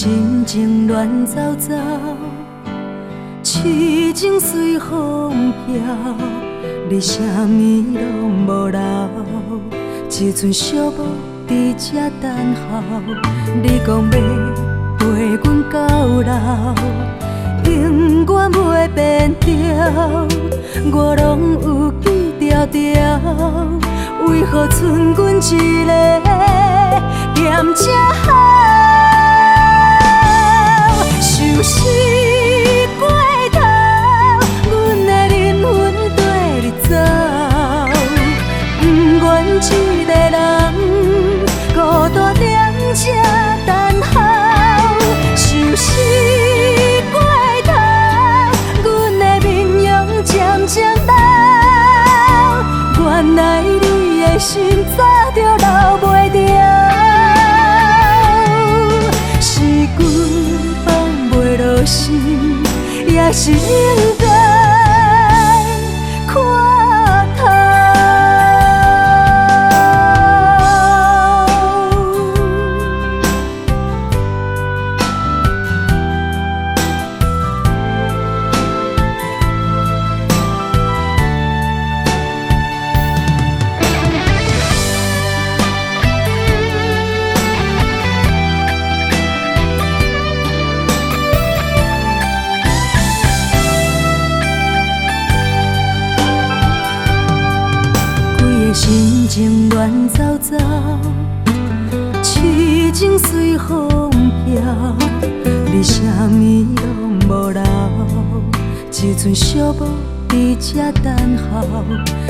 心情乱糟糟，痴情随风飘，你啥物拢无留，只剩寂寞伫这等候。你讲要陪阮到老，永远袂变调，我拢有记条条，为何剩阮一个嫌这好？受死过头，阮的灵魂跟你走，不愿一个人孤单踮这等候。受死过头，阮的面容渐渐老，原来你的心早就留袂住。也是应该看透。心情乱糟糟，痴情随风飘，你啥物拢无留，只剩寂寞伫这等候。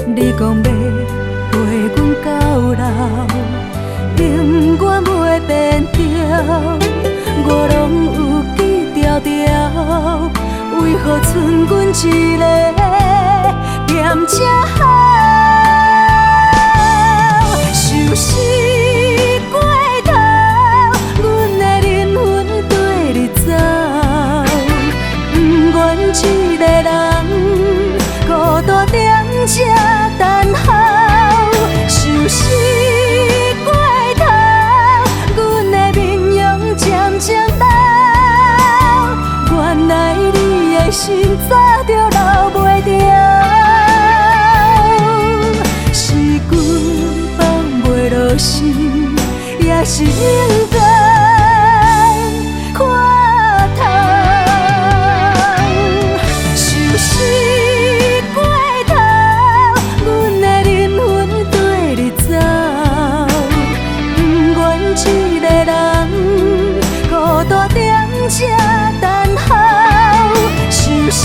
你讲要陪阮到老，永远袂变调，我拢有记条条，为何剩阮一个嫌这好？受死过头，阮的灵魂跟你走，不愿一个人孤单踮这等候。受死过头，阮的面容渐渐老，原来你的心早就留袂住。也是应该看透。受死过头，阮的灵魂跟你走，不愿一个人孤单踮这等候。受死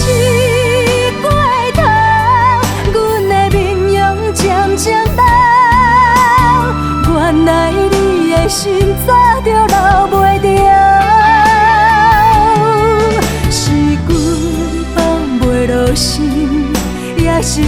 过头，阮的面容渐渐老，原来心早就留袂住，是阮放袂落心，也是